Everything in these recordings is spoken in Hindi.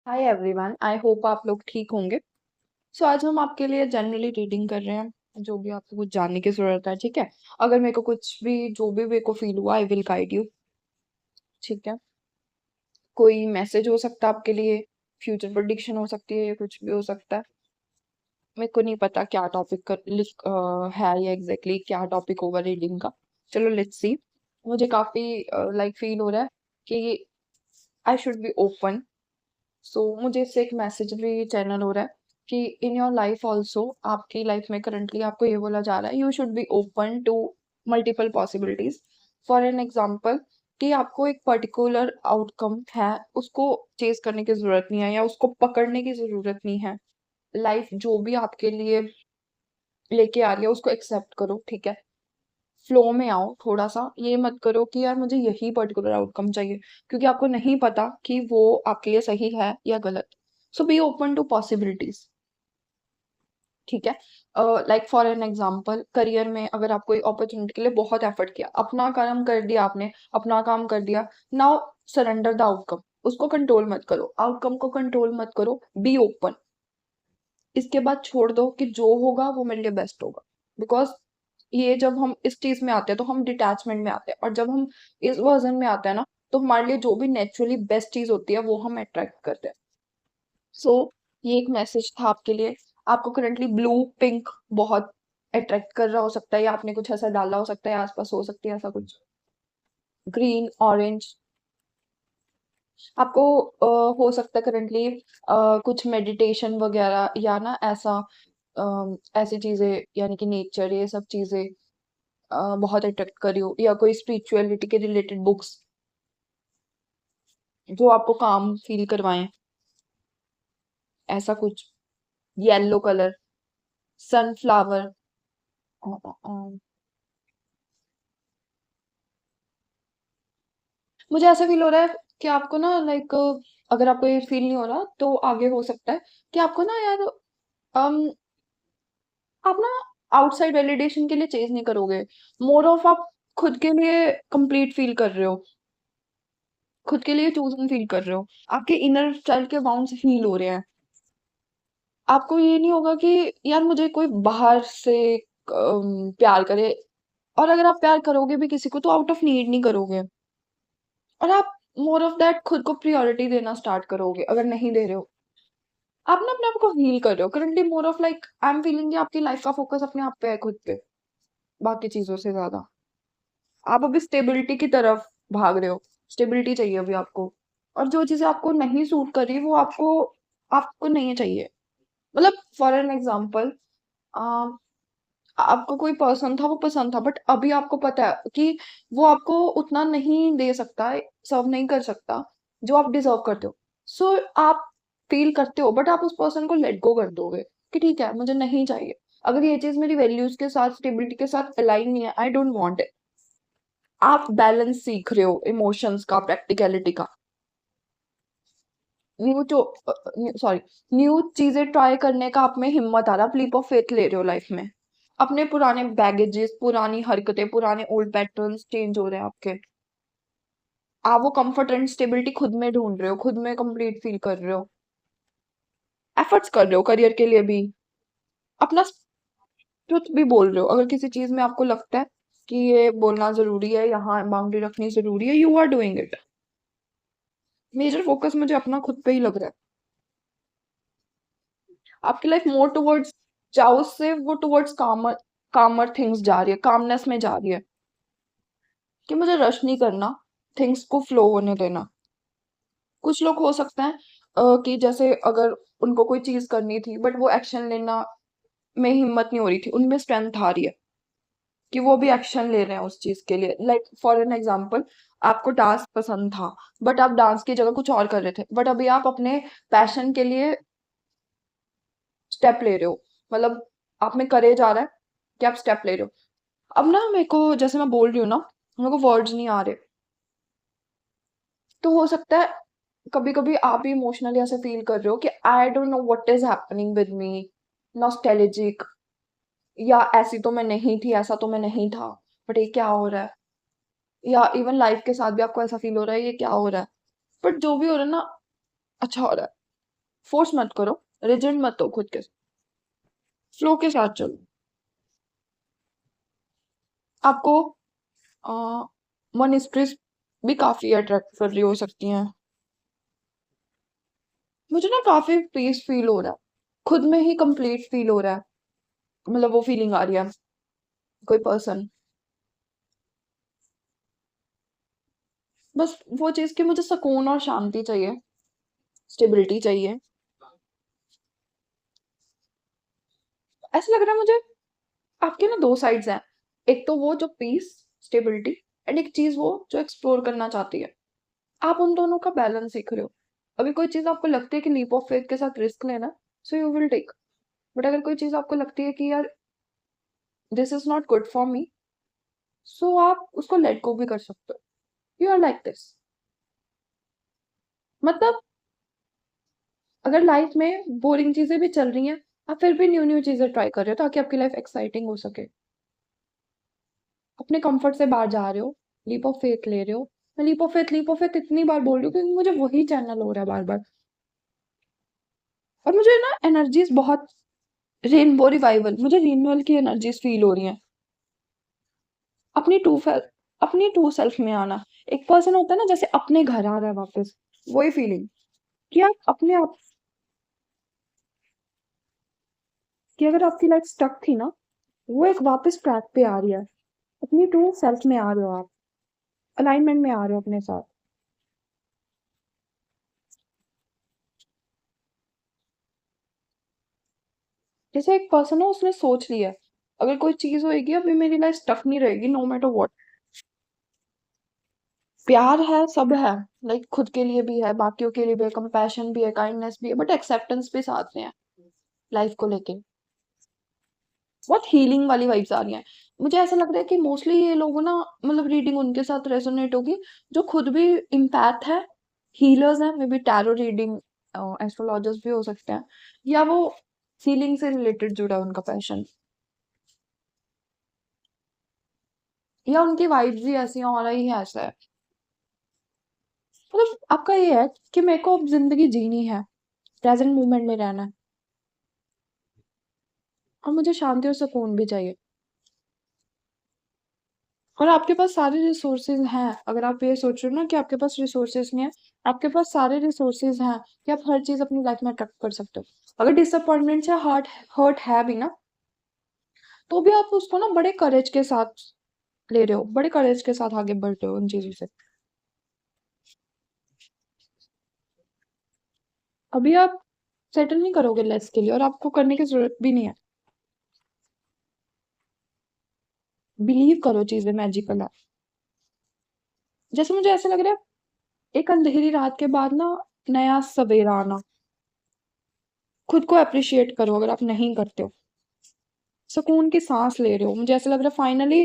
हाय एवरीवन, आई होप आप लोग ठीक होंगे। सो आज हम आपके लिए जनरली रीडिंग कर रहे हैं, जो भी आपको कुछ जानने की ज़रूरत है, ठीक है। अगर मेरे को कुछ भी जो भी मेरे को फील हुआ, आई विल गाइड यू, ठीक है। कोई मैसेज हो सकता है आपके लिए, फ्यूचर प्रेडिक्शन हो सकती है, या कुछ भी हो सकता है। मेरे को नहीं पता क्या टॉपिक है या एग्जैक्टली क्या टॉपिक होगा रीडिंग का। चलो लेट्स सी। मुझे काफ़ी लाइक फील हो रहा है कि आई शुड बी ओपन। सो मुझे इससे एक मैसेज भी चैनल हो रहा है कि इन योर लाइफ ऑल्सो, आपकी लाइफ में करंटली आपको ये बोला जा रहा है, you should be open to multiple possibilities. For an example, कि आपको एक पर्टिकुलर आउटकम है, उसको चेज करने की जरूरत नहीं है या उसको पकड़ने की जरूरत नहीं है। लाइफ जो भी आपके लिए लेके आ रही है उसको एक्सेप्ट करो, ठीक है। फ्लो में आओ थोड़ा सा, ये मत करो कि यार मुझे यही पर्टिकुलर आउटकम चाहिए, क्योंकि आपको नहीं पता कि वो आपके लिए सही है या गलत। सो बी ओपन टू पॉसिबिलिटीज, ठीक है। Like for an example, career में अगर आप कोई अपॉर्चुनिटी के लिए बहुत एफर्ट किया, अपना काम कर दिया, आपने अपना काम कर दिया, नाउ सरेंडर द आउटकम। उसको कंट्रोल मत करो, आउटकम को कंट्रोल मत करो, बी ओपन। इसके बाद छोड़ दो कि जो होगा वो मेरे लिए बेस्ट होगा। बिकॉज ये जब हम इस चीज में आते हैं तो हम डिटैचमेंट में आते हैं, और जब हम इस वर्जन में आते हैं ना, तो हमारे लिए जो भी नेचुरली बेस्ट चीज होती है वो हम अट्रैक्ट करते हैं। सो ये एक मैसेज था आपके लिए। आपको करंटली ब्लू पिंक बहुत अट्रैक्ट कर रहा हो सकता है, या आपने कुछ ऐसा डाला हो सकता है, आसपास हो सकती है ऐसा कुछ। ग्रीन ऑरेंज आपको हो सकता है करंटली कुछ मेडिटेशन वगैरह या ना ऐसा, ऐसी चीजें, यानी कि नेचर, ये सब चीजें बहुत अट्रैक्ट करी हो, या कोई स्पिरिचुअलिटी के रिलेटेड बुक्स जो आपको काम फील करवाएं, ऐसा कुछ। Yellow colour, sunflower. मुझे ऐसा फील हो रहा है कि आपको ना लाइक, अगर आपको ये फील नहीं हो रहा तो आगे हो सकता है कि आपको ना यार, अम आप ना आउटसाइड वैलिडेशन के लिए चेज नहीं करोगे। मोर ऑफ आप खुद के लिए कंप्लीट फील कर रहे हो, खुद के लिए चूजन फील कर रहे हो, आपके इनर चाइल्ड के बाउंड्स हील हो रहे हैं। आपको ये नहीं होगा कि यार मुझे कोई बाहर से प्यार करे। और अगर आप प्यार करोगे भी किसी को तो आउट ऑफ नीड नहीं करोगे, और आप मोर ऑफ दैट खुद को प्रायोरिटी देना स्टार्ट करोगे। अगर नहीं दे रहे हो, आप ना अपने आप को हील कर रहे हो currently. More of like I am feeling आपकी लाइफ का फोकस अपने आप पे है, खुद पे, बाकी चीजों से ज्यादा। आप अभी स्टेबिलिटी की तरफ भाग रहे हो, स्टेबिलिटी चाहिए अभी आपको। और जो चीजें आपको नहीं सूट कर रही वो आपको आपको नहीं चाहिए। मतलब फॉर एन एग्जाम्पल, आपको कोई पर्सन था, वो पसंद था, बट अभी आपको पता है कि वो आपको उतना नहीं दे सकता, सर्व नहीं कर सकता जो आप डिजर्व करते हो। सो आप फील करते हो, बट आप उस पर्सन को लेट गो कर दोगे कि ठीक है मुझे नहीं चाहिए। अगर ये चीज मेरी वैल्यूज के साथ, स्टेबिलिटी के साथ अलाइन नहीं है, आई डोंट वांट इट। आप बैलेंस सीख रहे हो, इमोशंस का, प्रैक्टिकलिटी का। न्यू सॉरी, न्यू चीजें ट्राई करने का आप में हिम्मत आ रहा, आप लीप ऑफ फेथ ले रहे हो लाइफ में। अपने पुराने बैगेजेस, पुरानी हरकतें, पुराने ओल्ड पैटर्न्स चेंज हो रहे हैं आपके। आप वो कंफर्ट एंड स्टेबिलिटी खुद में ढूंढ रहे हो, खुद में कंप्लीट फील कर रहे हो, एफर्ट्स कर रहे हो करियर के लिए भी, अपना ट्रुथ भी बोल रहे हो। अगर किसी चीज में आपको लगता है कि ये बोलना जरूरी है, यहाँ बाउंड्री रखनी जरूरी है, you are doing it. Major focus मुझे अपना खुद पे ही लग रहा है। आपकी लाइफ मोर टुवर्ड्स चाओ से वो टुवर्ड्स कामर, कामर थिंग्स जा रही है, कामनेस में जा रही है, कि मुझे रश नहीं करना, थिंग्स को फ्लो होने देना। कुछ लोग हो सकते हैं कि जैसे अगर उनको कोई चीज करनी थी बट वो एक्शन लेना में हिम्मत नहीं हो रही थी, उनमें स्ट्रेंथ आ रही है कि वो भी एक्शन ले रहे हैं उस चीज के लिए। लाइक फॉर एन एग्जांपल, आपको डांस पसंद था, बट आप डांस की जगह कुछ और कर रहे थे, बट अभी आप अपने पैशन के लिए स्टेप ले रहे हो। मतलब आप में करेज आ रहा है कि आप स्टेप ले रहे हो। अब ना मेरे को, जैसे मैं बोल रही हूँ ना, मेरे को वर्ड्स नहीं आ रहे। तो हो सकता है कभी कभी आप भी इमोशनली ऐसे फील कर रहे हो कि I don't know what is happening with me, nostalgic, या ऐसी तो मैं नहीं थी, ऐसा तो मैं नहीं था, बट ये क्या हो रहा है। या इवन लाइफ के साथ भी आपको ऐसा फील हो रहा है ये क्या हो रहा है। बट जो भी हो रहा है ना, अच्छा हो रहा है। फोर्स मत करो, रिजिड मत हो खुद के, फ्लो के साथ चलो। आपको मॉनेस्ट्रीज भी काफी अट्रैक्ट कर रही हो सकती हैं। मुझे ना काफी पीस फील हो रहा है, खुद में ही कंप्लीट फील हो रहा है, मतलब वो फीलिंग आ रही है। कोई पर्सन, बस वो चीज कि मुझे सुकून और शांति चाहिए, स्टेबिलिटी चाहिए। ऐसा लग रहा है मुझे आपके ना दो साइड्स हैं, एक तो वो जो पीस, स्टेबिलिटी, एंड एक चीज वो जो एक्सप्लोर करना चाहती है। आप उन दोनों का बैलेंस सीख रहे हो। अभी कोई चीज आपको लगती है कि लीप ऑफ फेथ के साथ रिस्क लेना, so you will take. But अगर कोई चीज आपको लगती है कि यार this is not good for me, so आप उसको लेट गो भी कर सकते हो। You are like this. मतलब अगर लाइफ में बोरिंग चीजें भी चल रही हैं, आप फिर भी न्यू न्यू चीजें ट्राई कर रहे हो ताकि आपकी लाइफ एक्साइटिंग हो सके। अपने कंफर्ट से बाहर जा रहे हो, लीप ऑफ फेथ ले रहे हो। मैं लीप ऑफ फेथ इतनी बार बोल रही हूँ क्योंकि मुझे वही चैनल हो रहा है बार बार। और मुझे ना एनर्जीज बहुत, रेनबो रिवाइवल, मुझे रिन्यूअल की एनर्जीज फील हो रही हैं। अपनी टू अपनी ट्रू सेल्फ में आना। एक पर्सन होता है ना जैसे अपने घर आ रहा है वापस, वही फीलिंग कि आप अपने आप, कि अगर आपकी लाइफ स्टक थी ना, वो एक वापस ट्रैक पे आ रही है। अपनी ट्रू सेल्फ में आ रहे हो आप, अलाइनमेंट में आ रहे हो अपने साथ। जैसे एक पर्सन हो, उसने सोच लिया अगर कोई चीज होएगी अभी मेरी लाइफ स्टक नहीं रहेगी, नो मैटर व्हाट। प्यार है, सब है, लाइक खुद के लिए भी है, बाकियों के लिए भी है, कंपैशन भी है, काइंडनेस भी है, बट एक्सेप्टेंस भी साथ में है लाइफ को लेके। बहुत हीलिंग वाली वाइब्स आ रही हैं। मुझे ऐसा लग रहा है कि मोस्टली ये लोग ना, मतलब रीडिंग उनके साथ रेजोनेट होगी जो खुद भी इम्पैथ है, हीलर्स हैं, may be tarot reading, astrologers भी हो सकते हैं, या वो फीलिंग से रिलेटेड जुड़ा है उनका पैशन, या उनकी वाइब्स ही ऐसी हैं, ऑरा ही ऐसा है। मतलब आपका ये है कि मेरे को अब जिंदगी जीनी है, प्रेजेंट मोमेंट में रहना है, और मुझे शांति और सुकून भी चाहिए। और आपके पास सारे रिसोर्सेज हैं। अगर आप ये सोच रहे हो ना कि आपके पास रिसोर्सेज नहीं है, आपके पास सारे रिसोर्सेज हैं कि आप हर चीज अपनी लाइफ में अट्रैक्ट कर सकते हो। अगर डिसअपॉइंटमेंट या हार्ट हर्ट है भी ना, तो भी आप उसको ना बड़े करेज के साथ ले रहे हो, बड़े करेज के साथ आगे बढ़ रहे हो उन चीजों से। अभी आप सेटल नहीं करोगे लेस के लिए, और आपको करने की जरूरत भी नहीं है। बिलीव करो, चीजें मैजिकल है। जैसे मुझे ऐसा लग रहा है एक अंधेरी रात के बाद ना नया सवेरा आना। खुद को अप्रिशिएट करो अगर आप नहीं करते हो। सुकून की सांस ले रहे हो, मुझे ऐसा लग रहा है finally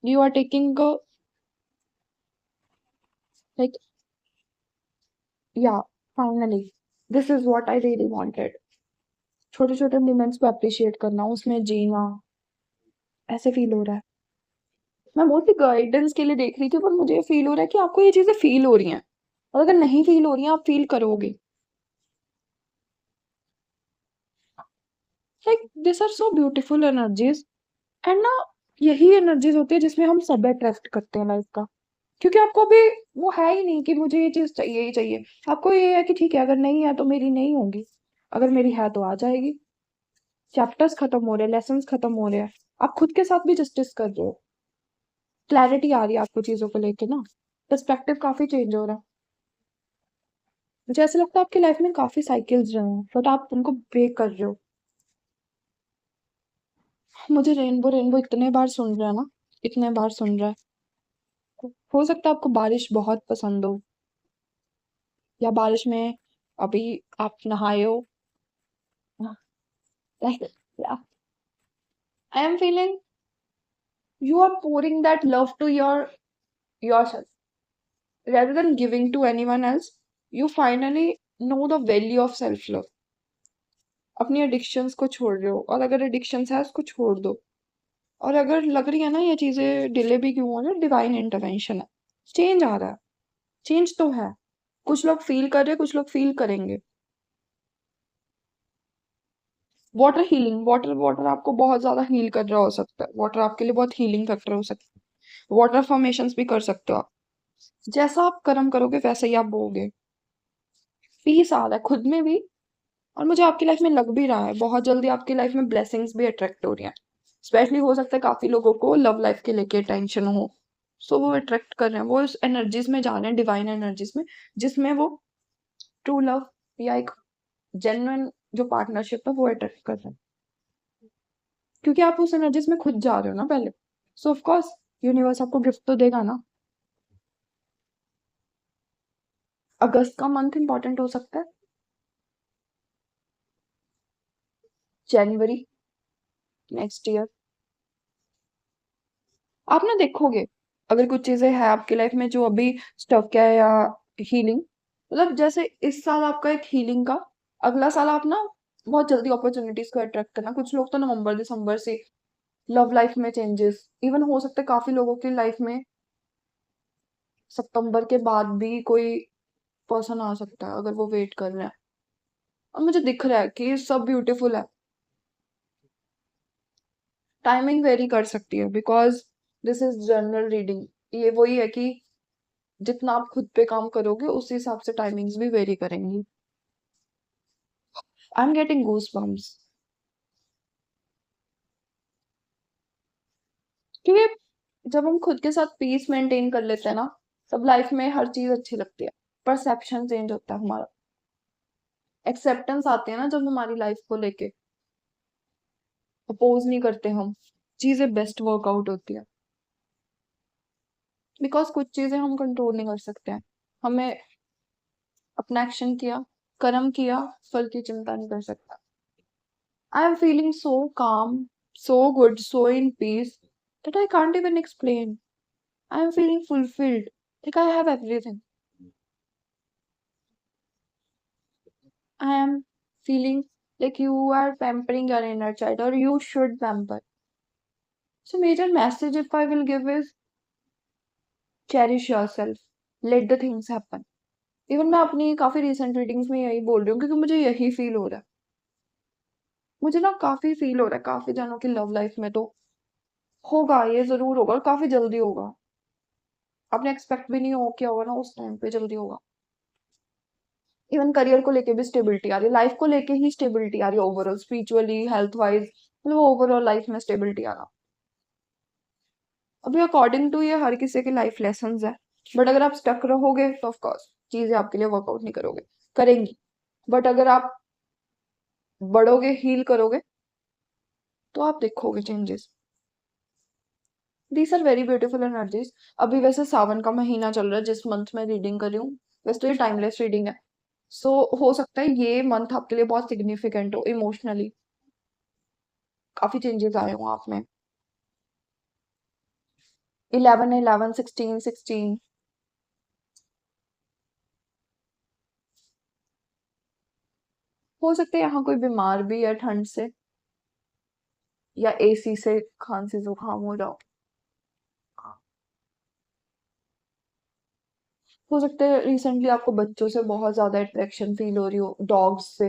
you are taking, like, या finally this is what I really wanted. छोटे छोटे मोमेंट्स को अप्रिशिएट करना, उसमें जीना, ऐसे फील हो रहा है। मैं बहुत ही गाइडेंस के लिए देख रही थी, पर मुझे फील हो रहा है कि आपको ये चीजें फील हो रही हैं, और अगर नहीं फील हो रही हैं आप फील करोगे। Like this are so beautiful energies. And ना, यही एनर्जीज होती है जिसमें हम सब ट्रस्ट करते हैं लाइफ का। क्योंकि आपको अभी वो है ही नहीं कि मुझे ये चीज चाहिए ही चाहिए। आपको ये है कि ठीक है, अगर नहीं है तो मेरी नहीं होगी, अगर मेरी है तो आ जाएगी। चैप्टर्स खत्म हो रहे हैं, लेसन खत्म हो रहे हैं, आप खुद के साथ भी जस्टिस कर रहे हो। क्लैरिटी आ रही है आपको चीजों को लेके ना, पर्सपेक्टिव काफी चेंज हो रहा है। मुझे ऐसा लगता है आपकी लाइफ में काफी साइकिल्स रहे हैं, बट आप उनको ब्रेक कर रहे हो। मुझे रेनबो रेनबो इतने बार सुन रहा है ना, इतने बार सुन रहा है। हो सकता है आपको बारिश बहुत पसंद हो, या बारिश में अभी आप नहाए हो। Like I am feeling you are pouring that love to yourself rather than giving to anyone else. You finally know the value of self love। अपनी एडिक्शंस को छोड़ रहे हो, और अगर एडिक्शंस है उसको छोड़ दो। और अगर लग रही है ना ये चीजें डिले भी क्यों हो रहा है, डिवाइन इंटरवेंशन है। चेंज आ रहा है, चेंज तो है। कुछ लोग फील कर रहे हैं, कुछ लोग फील करेंगे। वाटर हीलिंग, वाटर वाटर आपको बहुत ज्यादा हील कर रहा हो सकता है, वाटर आपके लिए बहुत हीलिंग फैक्टर हो सकता है, वाटर फॉर्मेशंस भी कर सकते हो आप। जैसा आप कर्म करोगे वैसे ही आप बोगे। पीस आ रहा है खुद में भी, और मुझे आपकी लाइफ में लग भी रहा है बहुत जल्दी आपकी लाइफ में ब्लेसिंग्स भी अट्रैक्ट हो रही हैं। स्पेशली हो सकता है काफी लोगों को लव लाइफ के लेके टेंशन हो, सो वो अट्रैक्ट कर रहे हैं, वो इस एनर्जीज में जा रहे हैं, डिवाइन एनर्जीज में, जिसमें वो ट्रू लव या एक जेन्युइन जो पार्टनरशिप है वो अट्रैक्ट कर रहे हैं, क्योंकि आप उस एनर्जीज में खुद जा रहे हो ना पहले। सो ऑफ कोर्स यूनिवर्स आपको गिफ्ट तो देगा ना। अगस्त का मंथ इंपॉर्टेंट हो सकता है, जनवरी नेक्स्ट ईयर। आप ना देखोगे, अगर कुछ चीजें हैं आपकी लाइफ में जो अभी स्टक है या हीलिंग, मतलब जैसे इस साल आपका एक हीलिंग का, अगला साल आप ना बहुत जल्दी अपॉर्चुनिटीज को अट्रैक्ट करना। कुछ लोग तो नवंबर दिसंबर से लव लाइफ में चेंजेस, इवन हो सकता है काफी लोगों की लाइफ में सितंबर के बाद भी कोई पर्सन आ सकता है अगर वो वेट कर रहे हैं। और मुझे दिख रहा है कि ये सब ब्यूटीफुल है। टाइमिंग वेरी कर सकती है because this is general reading. ये वही है कि जितना आप खुद पे काम करोगे उस हिसाब से टाइमिंग्स भी वेरी करेंगी। I am getting goose bumps, क्योंकि जब हम खुद के साथ पीस मेंटेन कर लेते हैं ना, तब लाइफ में हर चीज अच्छी लगती है। परसेप्शन चेंज होता है हमारा, एक्सेप्टेंस आती है ना जब हमारी लाइफ को लेके, अपोज नहीं करते हम, चीजें बेस्ट वर्कआउट होती है। बिकॉज कुछ चीजें हम कंट्रोल नहीं कर सकते हैं। हमें अपना एक्शन किया, कर्म किया, फल की चिंता नहीं कर सकता। आई एम फीलिंग सो काम, so good, so in peace that I can't even explain. I am feeling fulfilled, like I have everything. I am feeling like you are pampering your inner child, or you should pamper. So, major message if I will give is cherish yourself, let the things happen. Even मैं अपनी काफी रिसेंट रीडिंग्स में यही बोल रही हूँ क्योंकि मुझे यही फील हो रहा है। मुझे ना काफी फील हो रहा है काफी जनों की लव लाइफ में तो होगा, ये जरूर होगा और काफी जल्दी होगा। आपने एक्सपेक्ट भी नहीं हो किया होगा ना, उस टाइम पे जल्दी होगा। इवन करियर को लेके भी स्टेबिलिटी आ रही है, लाइफ को लेके ही स्टेबिलिटी आ रही है, ओवरऑल स्पिरिचुअली हेल्थ वाइज, मतलब ओवरऑल लाइफ में स्टेबिलिटी आना। अभी अकॉर्डिंग टू ये हर किसी के लाइफ लेसन है, बट अगर आप स्टक रहोगे तो ऑफ कोर्स चीजें आपके लिए वर्कआउट नहीं करोगे, करेंगी। बट अगर आप बढ़ोगे, हील करोगे, तो आप देखोगे changes. These are very beautiful energies. अभी वैसे सावन का महीना चल रहा है जिस मंथ में रीडिंग कर रही हूँ, वैसे तो ये टाइमलेस रीडिंग है। सो हो सकता है ये मंथ आपके लिए बहुत सिग्निफिकेंट हो इमोशनली, काफी चेंजेस आए हो आप में। 11 11 16 16 हो सकता है यहाँ कोई बीमार भी है ठंड से, या एसी से खांसी जुकाम हो रहा हो सकता है रिसेंटली आपको बच्चों से बहुत ज्यादा अट्रैक्शन फील हो रही हो, डॉग्स से।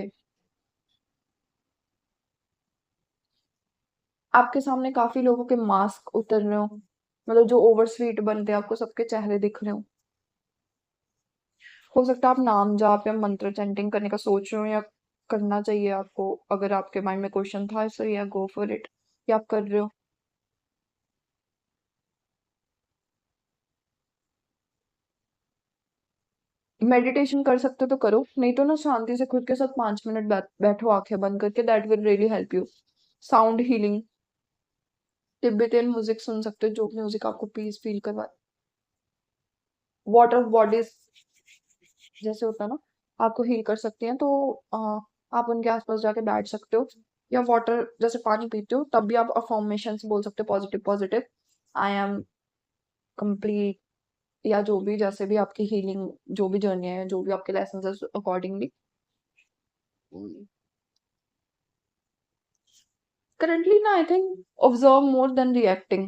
आपके सामने काफी लोगों के मास्क उतर रहे हो, मतलब जो ओवर स्वीट बनते हैं आपको सबके चेहरे दिख रहे हो सकता है आप नाम जाप या मंत्र चैंटिंग करने का सोच रहे हो, या करना चाहिए आपको, अगर आपके माइंड में क्वेश्चन था सो या गो फॉर इट, या आप कर रहे हो। मेडिटेशन कर सकते हो तो करो, नहीं तो ना शांति से खुद के साथ 5 मिनट बैठो आंखें बंद करके, that will really help you. Sound healing, Tibetan music सुन सकते हो, जो म्यूजिक आपको पीस फील करवाए। वाटर बॉडीज जैसे होता है ना, आपको हील कर सकती हैं, तो आप उनके आसपास जाके बैठ सकते हो, या वाटर जैसे पानी पीते हो तब भी आप अफर्मेशन बोल सकते हो, positive positive, I am complete, या जो भी जैसे भी आपकी हीलिंग, जो भी जर्नी है, जो भी आपके लेसन है accordingly. Currently, no, I think observe more than reacting.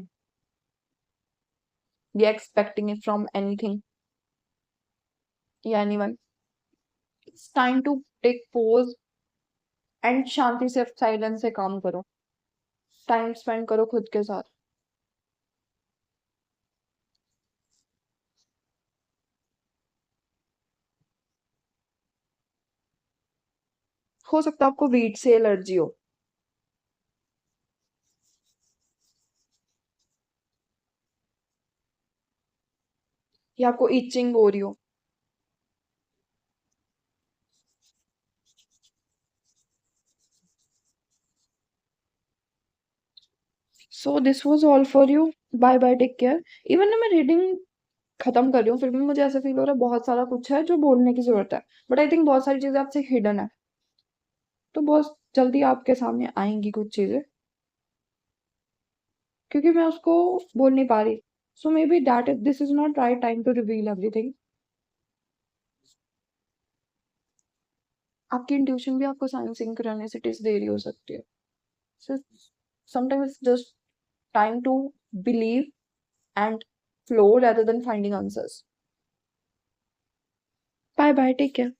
Be expecting it from anything, yeah, anyone. It's time to take pause and शांति से साइलेंस से काम करो, टाइम स्पेंड करो खुद के साथ। हो सकता है आपको वीट से एलर्जी हो, या आपको इचिंग हो रही हो। So this was all for you. Bye bye, take care. Even ना मैं रीडिंग खत्म कर रही हूँ, फिर भी मुझे ऐसा फील हो रहा है बहुत सारा कुछ है जो बोलने की जरूरत है, बट आई थिंक बहुत सारी चीजें आपसे हिडन है, तो बहुत जल्दी आपके सामने आएंगी कुछ चीजें, क्योंकि मैं उसको बोल नहीं पा रही। So maybe that is this is not right time to reveal everything. आपकी इंट्यूशन भी आपको साइंस सिंक्रोनिसिटीज दे रही हो सकती है। So sometimes it's just time to believe and flow rather than finding answers. Bye bye, take care.